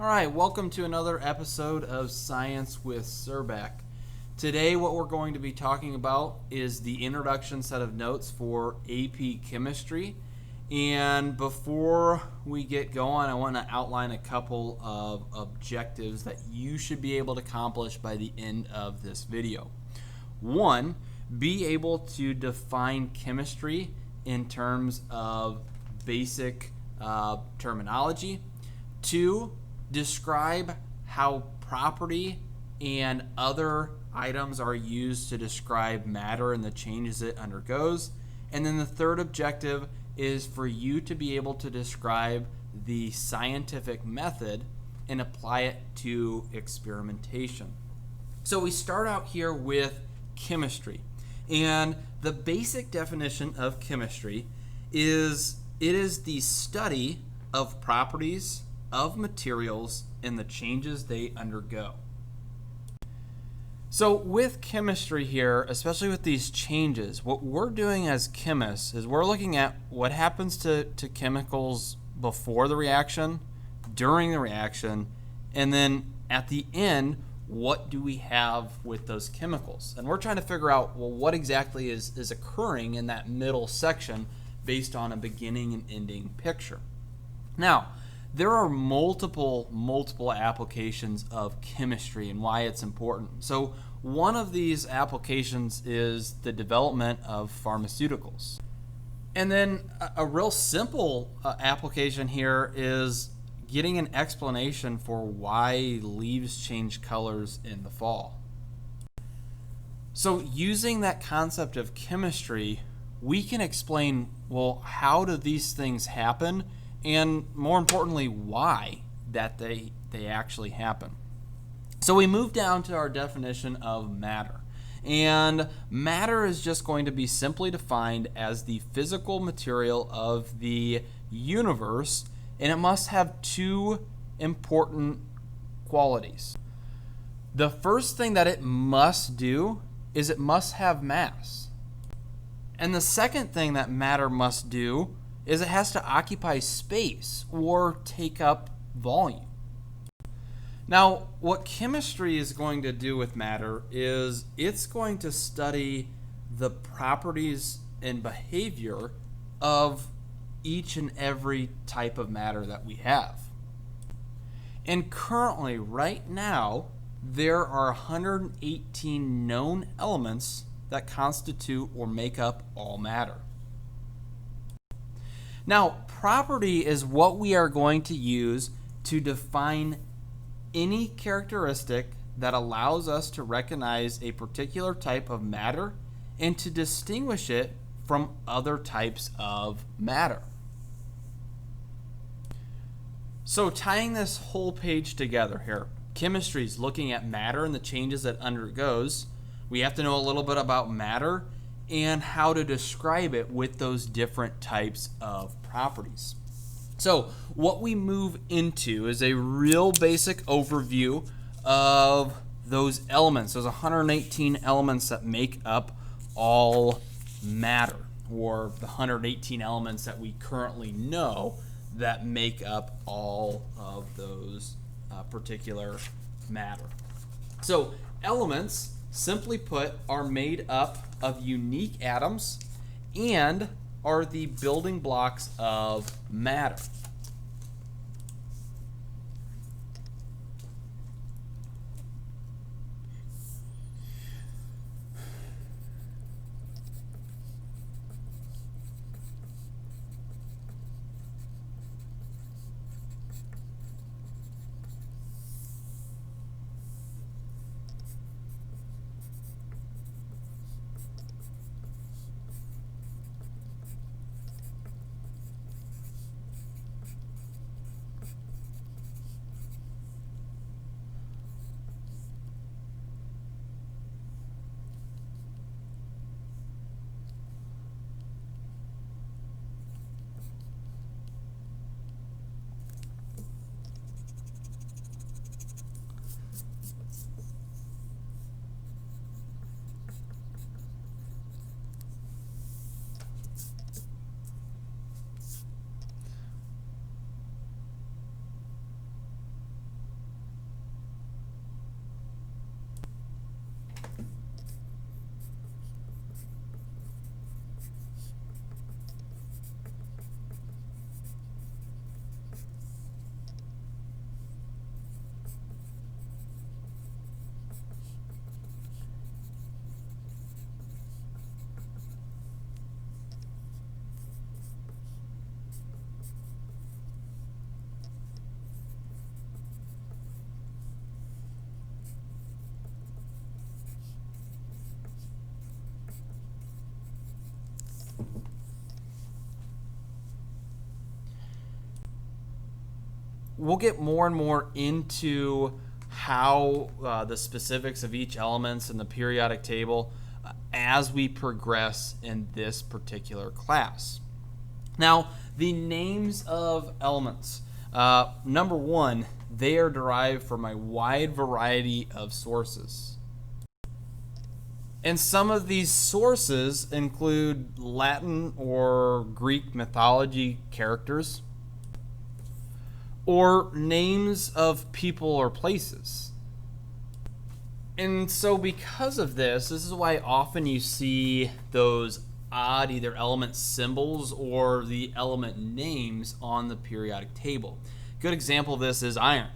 All right, welcome to another episode of Science with Surback. Today what we're going to be talking about is the introduction set of notes for AP Chemistry. And before we get going, I want to outline a couple of objectives that you should be able to accomplish by the end of this video. One, be able to define chemistry in terms of basic terminology. Two, describe how property and other items are used to describe matter and the changes it undergoes. And then the third objective is for you to be able to describe the scientific method and apply it to experimentation. So we start out here with chemistry. And the basic definition of chemistry is it is the study of properties of materials and the changes they undergo. So with chemistry here, especially with these changes, what we're doing as chemists is we're looking at what happens to chemicals before the reaction, during the reaction, and then at the end, what do we have with those chemicals? And we're trying to figure out, well, what exactly is occurring in that middle section based on a beginning and ending picture. Now, there are multiple applications of chemistry and why it's important. So one of these applications is the development of pharmaceuticals. And then a real simple application here is getting an explanation for why leaves change colors in the fall. So using that concept of chemistry, we can explain, well, how do these things happen? And more importantly, why that they actually happen. So we move down to our definition of matter. And matter is just going to be simply defined as the physical material of the universe, and it must have two important qualities. The first thing that it must do is it must have mass. And the second thing that matter must do is it has to occupy space or take up volume. Now, what chemistry is going to do with matter is it's going to study the properties and behavior of each and every type of matter that we have. And currently, right now, there are 118 known elements that constitute or make up all matter. Now, property is what we are going to use to define any characteristic that allows us to recognize a particular type of matter and to distinguish it from other types of matter. So tying this whole page together here, chemistry is looking at matter and the changes that undergoes. We have to know a little bit about matter and how to describe it with those different types of properties. So what we move into is a real basic overview of those elements, those 118 elements that make up all matter, or the 118 elements that we currently know that make up all of those particular matter. So elements, simply put, are made up of unique atoms and are the building blocks of matter. we'll get more and more into how the specifics of each elements in the periodic table as we progress in this particular class. Now, the names of elements. Number one, they are derived from a wide variety of sources. And some of these sources include Latin or Greek mythology characters, or names of people or places. And so because of this is why often you see those odd either element symbols or the element names on the periodic table. Good example of this is iron.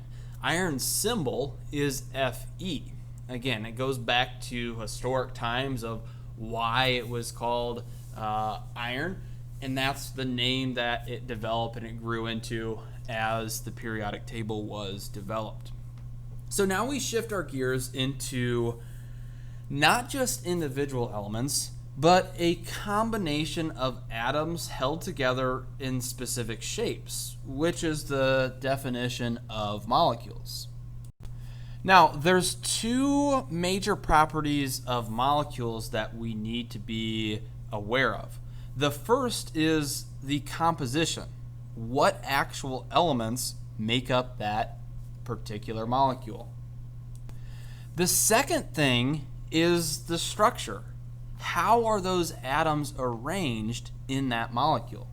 Iron's symbol is Fe. Again, it goes back to historic times of why it was called iron, and that's the name that it developed and it grew into as the periodic table was developed. So now we shift our gears into not just individual elements, but a combination of atoms held together in specific shapes, which is the definition of molecules. Now, there's two major properties of molecules that we need to be aware of. The first is the composition. What actual elements make up that particular molecule? The second thing is the structure. How are those atoms arranged in that molecule?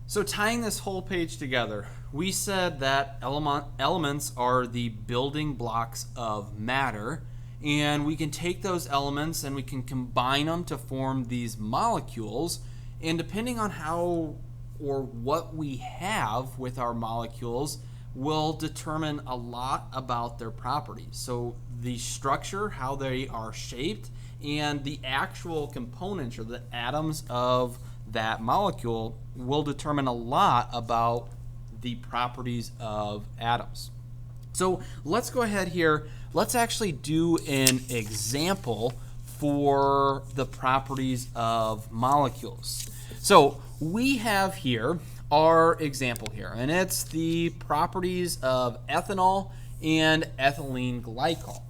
So tying this whole page together, we said that elements are the building blocks of matter, and we can take those elements and we can combine them to form these molecules, and depending on how or what we have with our molecules will determine a lot about their properties. So the structure, how they are shaped, and the actual components or the atoms of that molecule will determine a lot about the properties of atoms. So let's go ahead here. Let's actually do an example for the properties of molecules. So we have here our example here, and it's the properties of ethanol and ethylene glycol.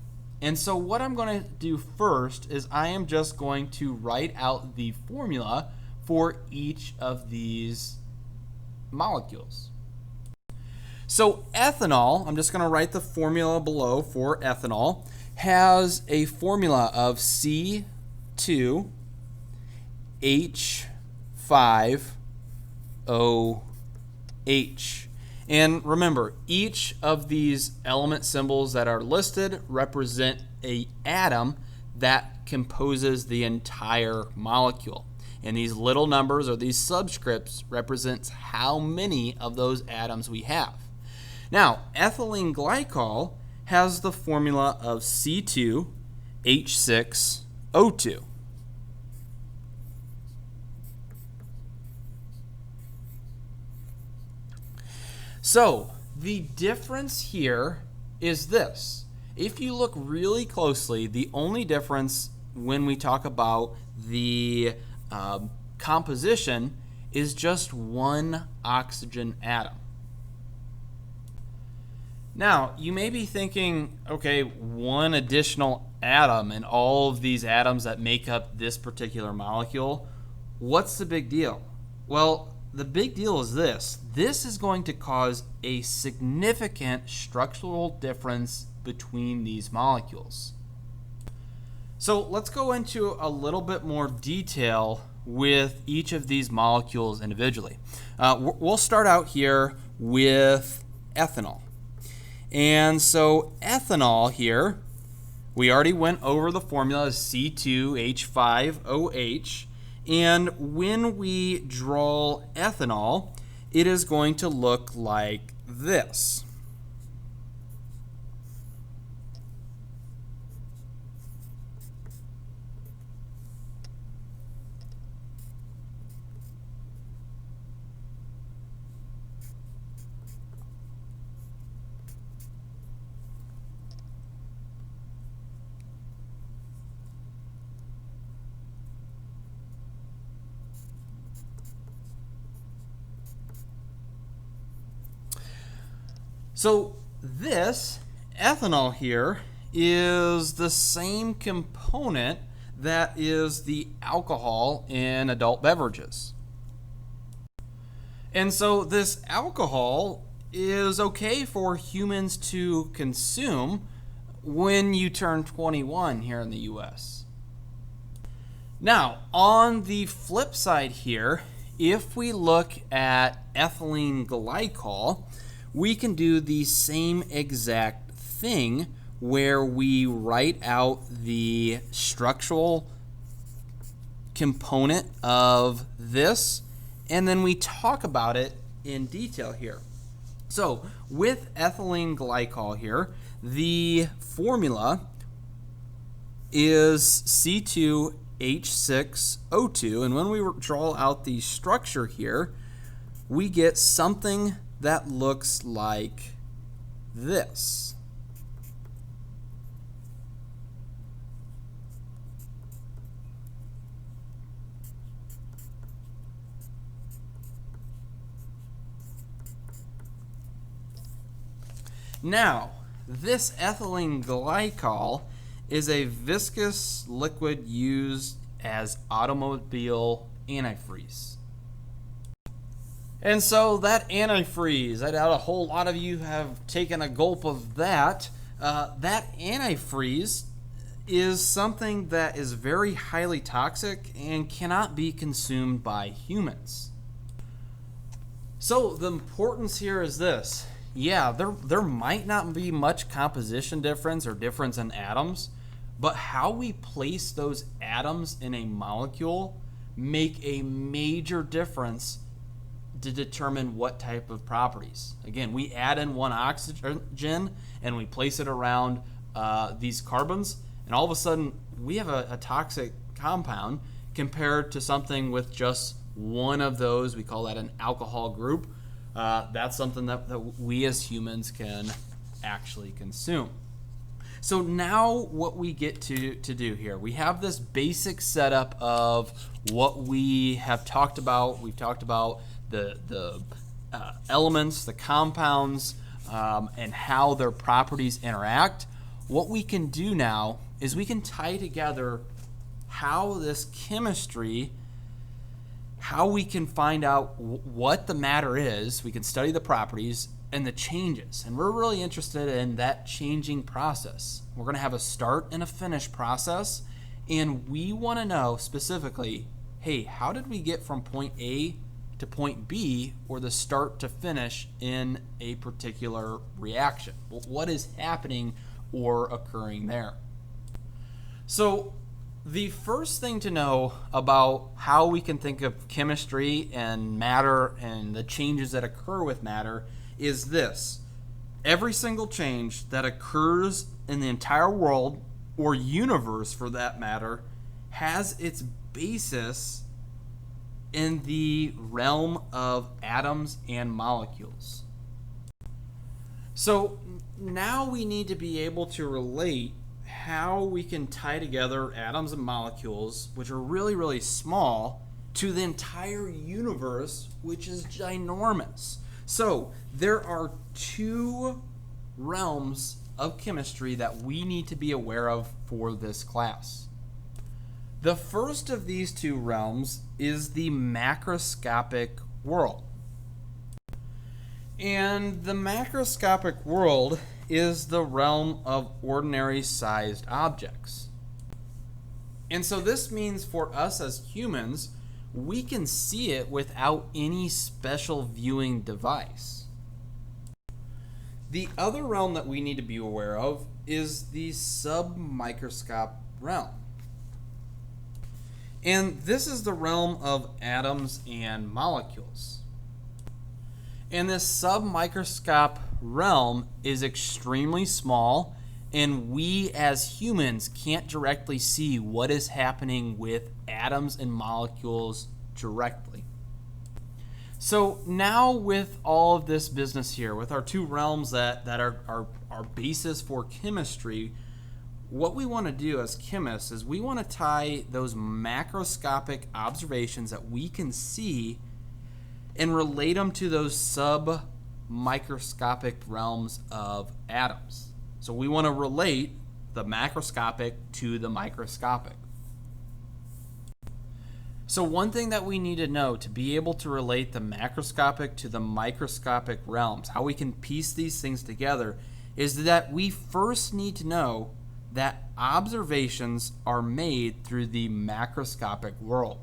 And so what I'm going to do first is I am just going to write out the formula for each of these molecules. So ethanol, I'm just going to write the formula below for ethanol, has a formula of C2H5OH. And remember, each of these element symbols that are listed represent an atom that composes the entire molecule. And these little numbers or these subscripts represents how many of those atoms we have. Now, ethylene glycol has the formula of C2H6O2. So the difference here is this. If you look really closely, the only difference when we talk about the composition is just one oxygen atom. Now, you may be thinking, okay, one additional atom and all of these atoms that make up this particular molecule, what's the big deal? Well, the big deal is this. This is going to cause a significant structural difference between these molecules. So let's go into a little bit more detail with each of these molecules individually. We'll start out here with ethanol. And so ethanol here, we already went over the formula C2H5OH. And when we draw ethanol, it is going to look like this. So this ethanol here is the same component that is the alcohol in adult beverages. And so this alcohol is okay for humans to consume when you turn 21 here in the US. Now, on the flip side here, if we look at ethylene glycol, we can do the same exact thing where we write out the structural component of this, and then we talk about it in detail here. So with ethylene glycol here, the formula is C2H6O2, and when we draw out the structure here, we get something that looks like this. Now, this ethylene glycol is a viscous liquid used as automobile antifreeze. And so that antifreeze, I doubt a whole lot of you have taken a gulp of that. That antifreeze is something that is very highly toxic and cannot be consumed by humans. So the importance here is this. Yeah, there might not be much composition difference or difference in atoms, but how we place those atoms in a molecule make a major difference to determine what type of properties. Again, we add in one oxygen and we place it around these carbons, and all of a sudden we have a toxic compound compared to something with just one of those. We call that an alcohol group. That's something that we as humans can actually consume. So now what we get to do here, we have this basic setup of what we have talked about. We've talked about the elements, the compounds, and how their properties interact. What we can do now is we can tie together how this chemistry, how we can find out what the matter is. We can study the properties and the changes, and we're really interested in that changing process. We're going to have a start and a finish process, and we want to know specifically, hey, how did we get from point A to point B, or the start to finish in a particular reaction? What is happening or occurring there? So the first thing to know about how we can think of chemistry and matter and the changes that occur with matter is this. Every single change that occurs in the entire world, or universe for that matter, has its basis in the realm of atoms and molecules. So now we need to be able to relate how we can tie together atoms and molecules, which are really, really small, to the entire universe, which is ginormous. So there are two realms of chemistry that we need to be aware of for this class. The first of these two realms is the macroscopic world. And the macroscopic world is the realm of ordinary sized objects. And so this means for us as humans, we can see it without any special viewing device. The other realm that we need to be aware of is the submicroscopic realm. And this is the realm of atoms and molecules. And this submicroscopic realm is extremely small, and we as humans can't directly see what is happening with atoms and molecules directly. So now with all of this business here, with our two realms that are our basis for chemistry, what we want to do as chemists is we want to tie those macroscopic observations that we can see and relate them to those submicroscopic realms of atoms. So we want to relate the macroscopic to the microscopic. So one thing that we need to know to be able to relate the macroscopic to the microscopic realms, how we can piece these things together, is that we first need to know that observations are made through the macroscopic world.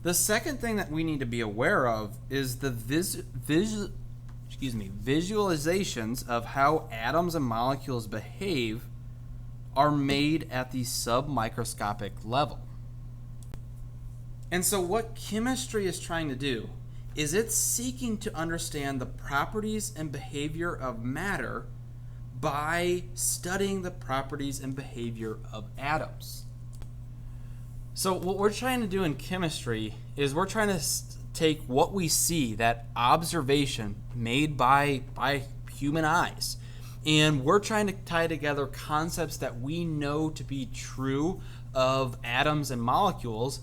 The second thing that we need to be aware of is the visualizations of how atoms and molecules behave are made at the submicroscopic level. And so what chemistry is trying to do is it's seeking to understand the properties and behavior of matter by studying the properties and behavior of atoms. So what we're trying to do in chemistry is we're trying to take what we see, that observation made by human eyes, and we're trying to tie together concepts that we know to be true of atoms and molecules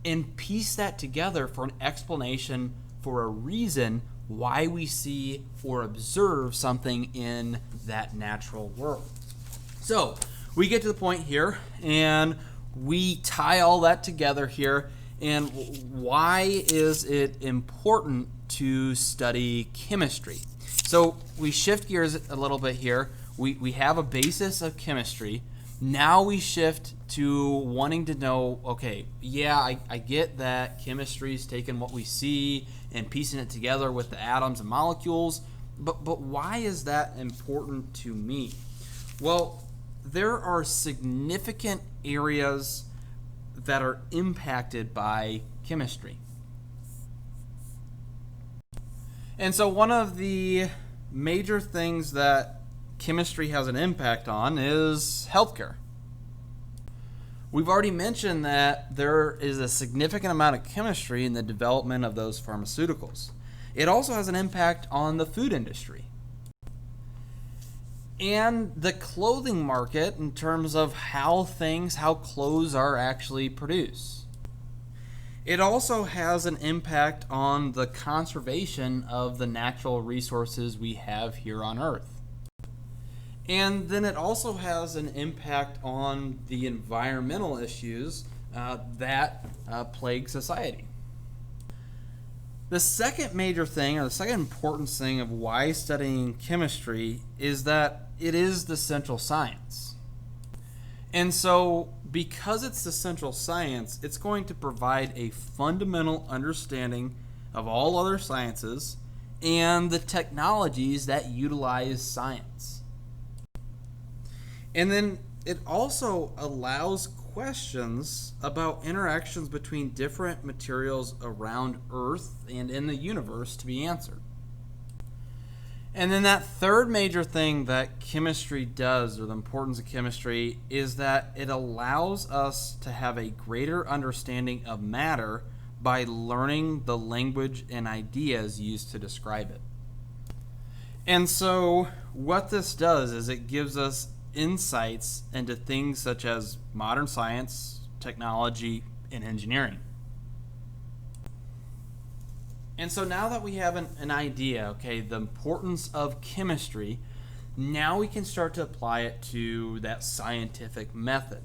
and piece that together for an explanation for a reason why we see or observe something in that natural world. So we get to the point here and we tie all that together here. And why is it important to study chemistry? So we shift gears a little bit here. We have a basis of chemistry. Now we shift to wanting to know, okay, yeah, I get that chemistry is taking what we see and piecing it together with the atoms and molecules, but why is that important to me? Well, there are significant areas that are impacted by chemistry. And so one of the major things that chemistry has an impact on is healthcare. We've already mentioned that there is a significant amount of chemistry in the development of those pharmaceuticals. It also has an impact on the food industry and the clothing market in terms of how clothes are actually produced. It also has an impact on the conservation of the natural resources we have here on Earth. And then it also has an impact on the environmental issues that plague society. The second major thing, or the second important thing of why studying chemistry is that it is the central science. And so because it's the central science, it's going to provide a fundamental understanding of all other sciences and the technologies that utilize science. And then it also allows questions about interactions between different materials around Earth and in the universe to be answered. And then that third major thing that chemistry does, or the importance of chemistry, is that it allows us to have a greater understanding of matter by learning the language and ideas used to describe it. And so what this does is it gives us insights into things such as modern science, technology, and engineering. And so now that we have an idea, okay, the importance of chemistry, now we can start to apply it to that scientific method.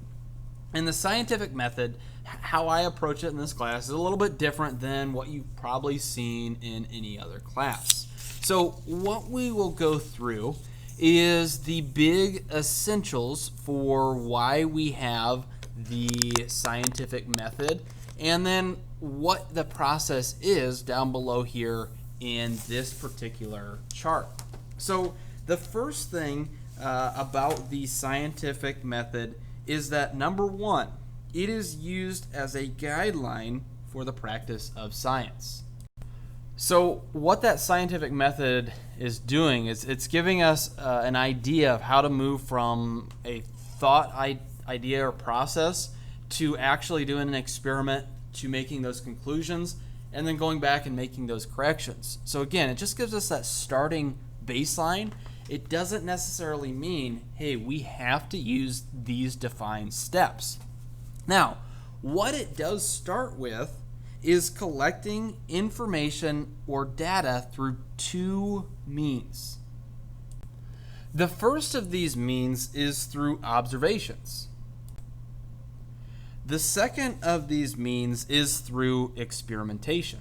And the scientific method, how I approach it in this class, is a little bit different than what you've probably seen in any other class. So what we will go through is the big essentials for why we have the scientific method, and then what the process is down below here in this particular chart. So the first thing about the scientific method is that, number one, it is used as a guideline for the practice of science. So what that scientific method is doing is it's giving us an idea of how to move from a thought idea or process to actually doing an experiment, to making those conclusions, and then going back and making those corrections. So again, it just gives us that starting baseline. It doesn't necessarily mean, hey, we have to use these defined steps. Now, what it does start with is collecting information or data through two means. The first of these means is through observations. The second of these means is through experimentation.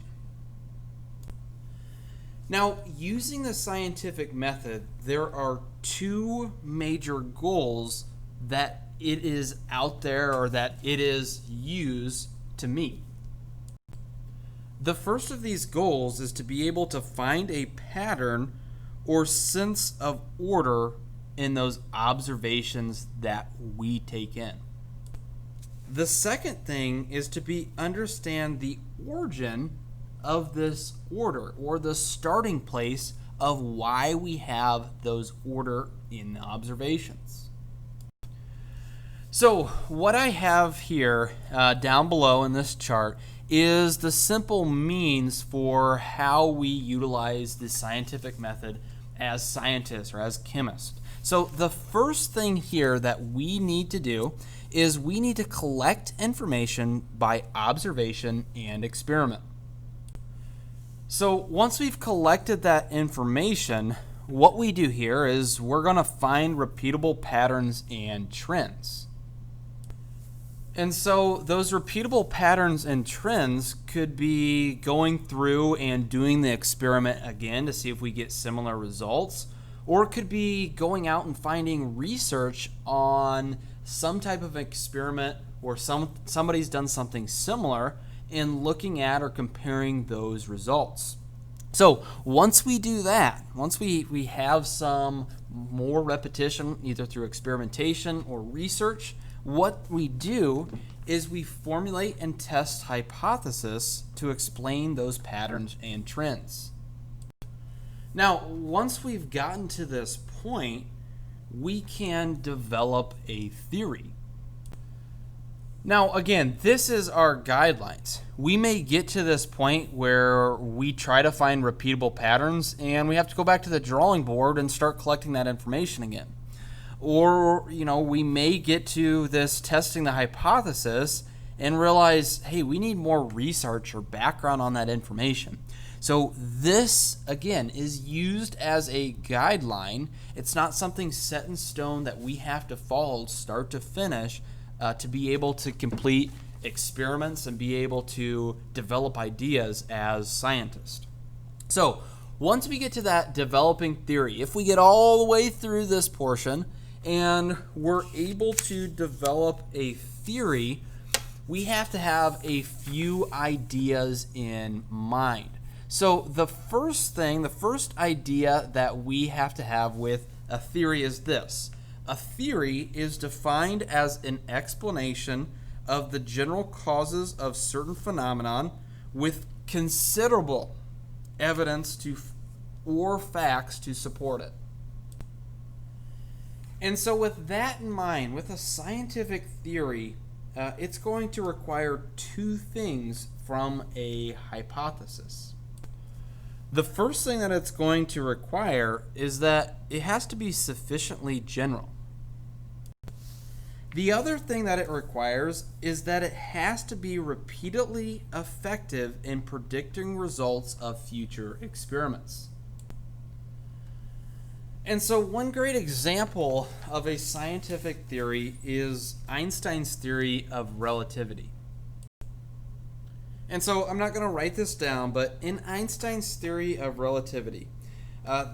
Now, using the scientific method, there are two major goals that it is out there or that it is used to meet. The first of these goals is to be able to find a pattern or sense of order in those observations that we take in. The second thing is to understand the origin of this order, or the starting place of why we have those order in the observations. So what I have here down below in this chart is the simple means for how we utilize the scientific method as scientists or as chemists. So the first thing here that we need to do is we need to collect information by observation and experiment. So once we've collected that information, what we do here is we're going to find repeatable patterns and trends. And so those repeatable patterns and trends could be going through and doing the experiment again to see if we get similar results, or it could be going out and finding research on some type of experiment or somebody's done something similar and looking at or comparing those results. So once we do that, once we have some more repetition, either through experimentation or research, what we do is we formulate and test hypotheses to explain those patterns and trends. Now, once we've gotten to this point, we can develop a theory. Now, again, this is our guidelines. We may get to this point where we try to find repeatable patterns and we have to go back to the drawing board and start collecting that information again. Or, we may get to this testing the hypothesis and realize, hey, we need more research or background on that information. So this, again, is used as a guideline. It's not something set in stone that we have to follow start to finish to be able to complete experiments and be able to develop ideas as scientists. So once we get to that developing theory, if we get all the way through this portion and we're able to develop a theory, we have to have a few ideas in mind. So the first idea that we have to have with a theory is this. A theory is defined as an explanation of the general causes of certain phenomenon with considerable evidence or facts to support it. And so with that in mind, with a scientific theory, it's going to require two things from a hypothesis. The first thing that it's going to require is that it has to be sufficiently general. The other thing that it requires is that it has to be repeatedly effective in predicting results of future experiments. And so one great example of a scientific theory is Einstein's theory of relativity. And so I'm not going to write this down, but in Einstein's theory of relativity,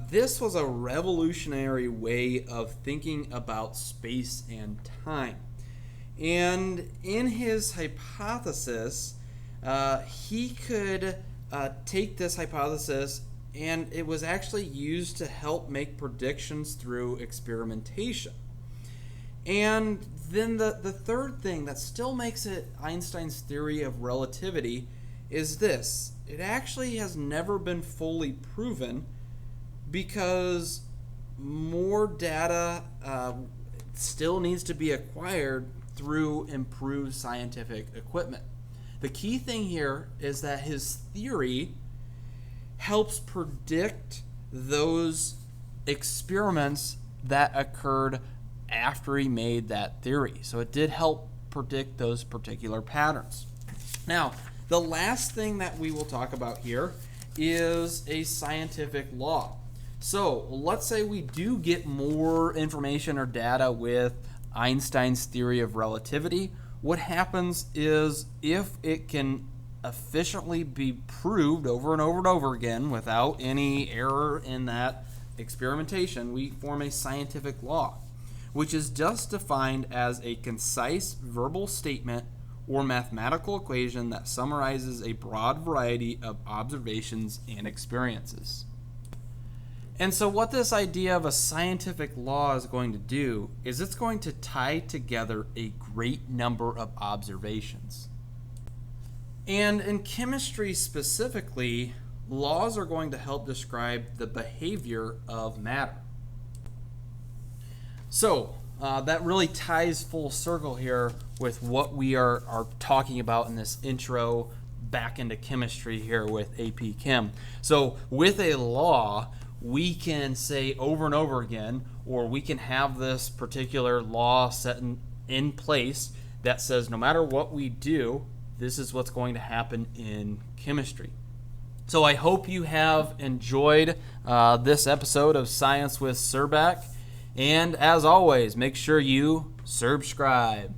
this was a revolutionary way of thinking about space and time. And in his hypothesis, he could take this hypothesis, and it was actually used to help make predictions through experimentation. And then the third thing that still makes it Einstein's theory of relativity is this. It actually has never been fully proven because more data still needs to be acquired through improved scientific equipment. The key thing here is that his theory helps predict those experiments that occurred after he made that theory. So it did help predict those particular patterns. Now, The last thing that we will talk about here is a scientific law. So let's say we do get more information or data with Einstein's theory of relativity. What happens is, if it can efficiently be proved over and over and over again without any error in that experimentation, we form a scientific law, which is just defined as a concise verbal statement or mathematical equation that summarizes a broad variety of observations and experiences. And so what this idea of a scientific law is going to do is it's going to tie together a great number of observations. And in chemistry specifically, laws are going to help describe the behavior of matter. So that really ties full circle here with what we are talking about in this intro back into chemistry here with AP Chem. So with a law, we can say over and over again, or we can have this particular law set in place that says no matter what we do, this is what's going to happen in chemistry. So I hope you have enjoyed this episode of Science with Surback. And as always, make sure you subscribe.